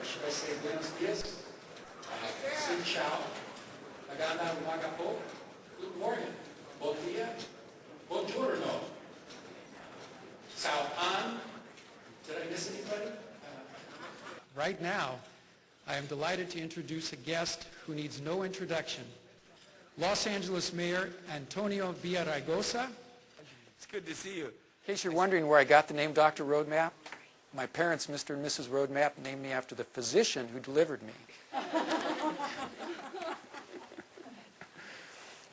should I say buenos dias? Xin chao. Magandang umaga po. Good morning. Bon dia. Buongiorno. Sao an. Did I miss anybody? Right now, I am delighted to introduce a guest who needs no introduction. Los Angeles Mayor Antonio Villaraigosa. It's good to see you. In case you're wondering where I got the name Dr. Roadmap, my parents, Mr. and Mrs. Roadmap, named me after the physician who delivered me.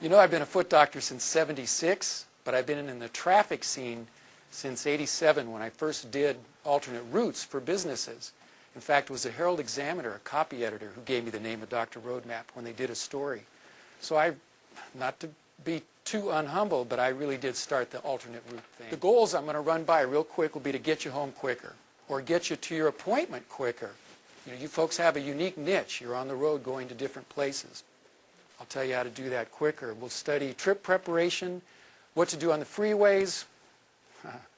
You know, I've been a foot doctor since '76, but I've been in the traffic scene since '87 when I first did alternate routes for businesses. In fact, it was the Herald Examiner, a copy editor, who gave me the name of Dr. Roadmap when they did a story. So not to be too unhumble, but I really did start the alternate route thing. The goals I'm going to run by real quick will be to get you home quicker or get you to your appointment quicker. You know, you folks have a unique niche. You're on the road going to different places. I'll tell you how to do that quicker. We'll study trip preparation, what to do on the freeways.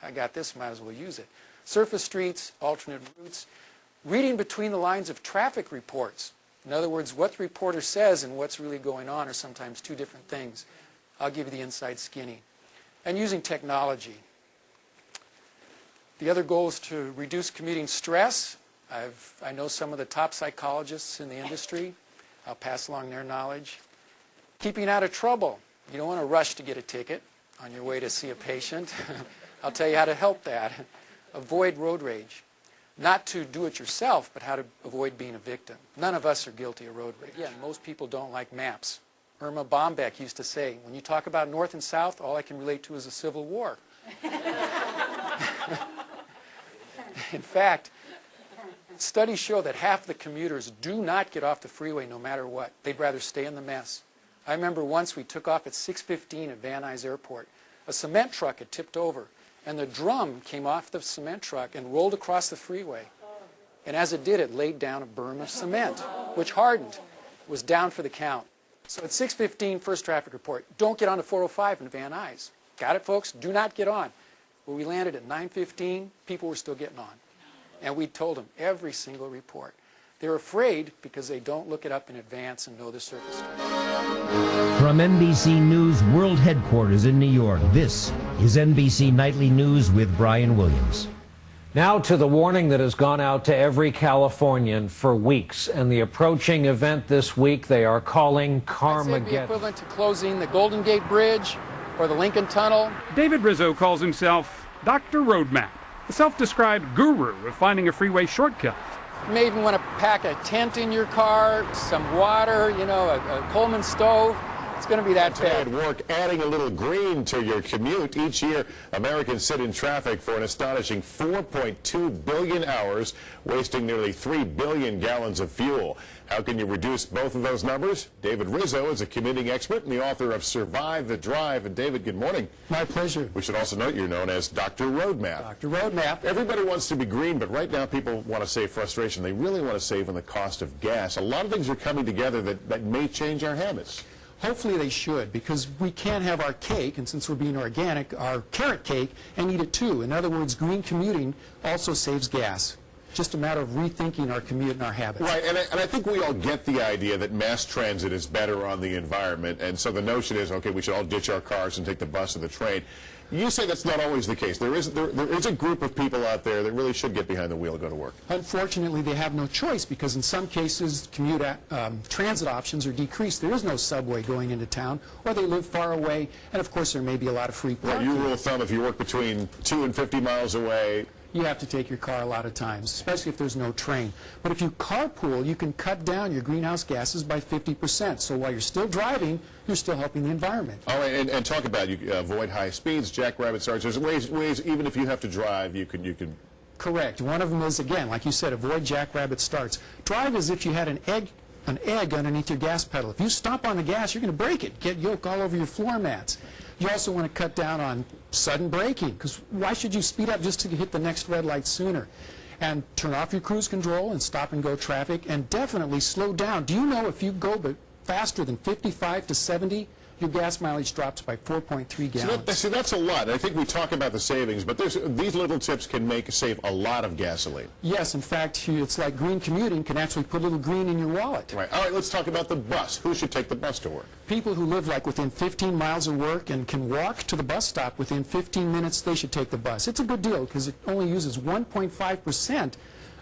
I got this, might as well use it. Surface streets, alternate routes. Reading between the lines of traffic reports. In other words, what the reporter says and what's really going on are sometimes two different things. I'll give you the inside skinny. And using technology. The other goal is to reduce commuting stress. I know some of the top psychologists in the industry. I'll pass along their knowledge. Keeping out of trouble. You don't want to rush to get a ticket on your way to see a patient. I'll tell you how to help that. Avoid road rage. Not to do it yourself, but how to avoid being a victim. None of us are guilty of road rage. Yeah, most people don't like maps. Irma Bombeck used to say, when you talk about North and South, all I can relate to is a civil war. In fact, studies show that half the commuters do not get off the freeway no matter what. They'd rather stay in the mess. I remember once we took off at 6:15 at Van Nuys Airport. A cement truck had tipped over, and the drum came off the cement truck and rolled across the freeway. And as it did, it laid down a berm of cement, which hardened. It was down for the count. So at 6:15, first traffic report, don't get on the 405 in Van Nuys. Got it, folks? Do not get on. Well, we landed at 9:15. People were still getting on. And we told them every single report. They're afraid because they don't look it up in advance and know the surface stuff. From NBC News World Headquarters in New York, this is NBC Nightly News with Brian Williams. Now to the warning that has gone out to every Californian for weeks, and the approaching event this week they are calling Carmageddon. I'd say it'd be equivalent to closing the Golden Gate Bridge or the Lincoln Tunnel. David Rizzo calls himself Dr. Roadmap, a self-described guru of finding a freeway shortcut. You may even want to pack a tent in your car, some water, you know, a Coleman stove. It's going to be that bad. At work, adding a little green to your commute. Each year, Americans sit in traffic for an astonishing 4.2 billion hours, wasting nearly 3 billion gallons of fuel. How can you reduce both of those numbers? David Rizzo is a commuting expert and the author of Survive the Drive. And David, good morning. My pleasure. We should also note you're known as Dr. Roadmap. Dr. Roadmap. Everybody wants to be green, but right now people want to save frustration. They really want to save on the cost of gas. A lot of things are coming together that may change our habits. Hopefully they should, because we can't have our cake, and since we're being organic, our carrot cake, and eat it too. In other words, green commuting also saves gas. Just a matter of rethinking our commute and our habits. Right, and I think we all get the idea that mass transit is better on the environment, and so the notion is, okay, we should all ditch our cars and take the bus or the train. You say that's not always the case. There is a group of people out there that really should get behind the wheel and go to work. Unfortunately, they have no choice because in some cases, transit options are decreased. There is no subway going into town, or they live far away, and of course there may be a lot of free parking. Well, you rule of thumb, if you work between 2 and 50 miles away, you have to take your car a lot of times, especially if there's no train. But if you carpool, you can cut down your greenhouse gases by 50%. So while you're still driving, you're still helping the environment. All right, and talk about you avoid high speeds, jackrabbit starts. There's ways, even if you have to drive, you can. Correct. One of them is, again, like you said, avoid jackrabbit starts. Drive as if you had an egg underneath your gas pedal. If you stomp on the gas, you're going to break it, get yolk all over your floor mats. You also want to cut down on sudden braking, because why should you speed up just to hit the next red light sooner? And turn off your cruise control and stop and go traffic, and definitely slow down. Do you know if you go faster than 55 to 70, your gas mileage drops by 4.3 gallons. See, that's a lot. I think we talk about the savings, but these little tips can save a lot of gasoline. Yes, in fact, it's like green commuting can actually put a little green in your wallet. Right. All right, let's talk about the bus. Who should take the bus to work? People who live like within 15 miles of work and can walk to the bus stop within 15 minutes, they should take the bus. It's a good deal because it only uses 1.5%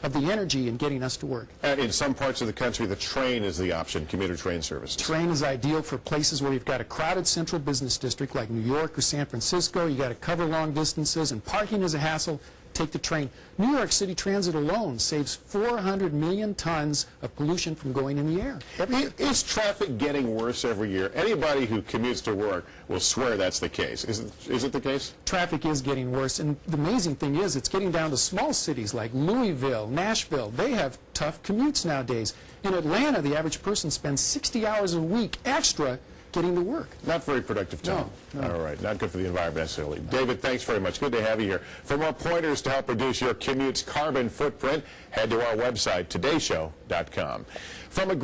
of the energy in getting us to work. And in some parts of the country, the train is the option, commuter train services. Train is ideal for places where you've got a crowded central business district like New York or San Francisco. You got to cover long distances, and parking is a hassle. Take the train. New York City Transit alone saves 400 million tons of pollution from going in the air every year. Is traffic getting worse every year? Anybody who commutes to work will swear that's the case. Is it the case? Traffic is getting worse, and the amazing thing is it's getting down to small cities like Louisville, Nashville. They have tough commutes nowadays. In Atlanta, the average person spends 60 hours a week extra getting to work. Not very productive time. No. All right, not good for the environment necessarily. David, thanks very much. Good to have you here. For more pointers to help reduce your commute's carbon footprint, head to our website, todayshow.com. From a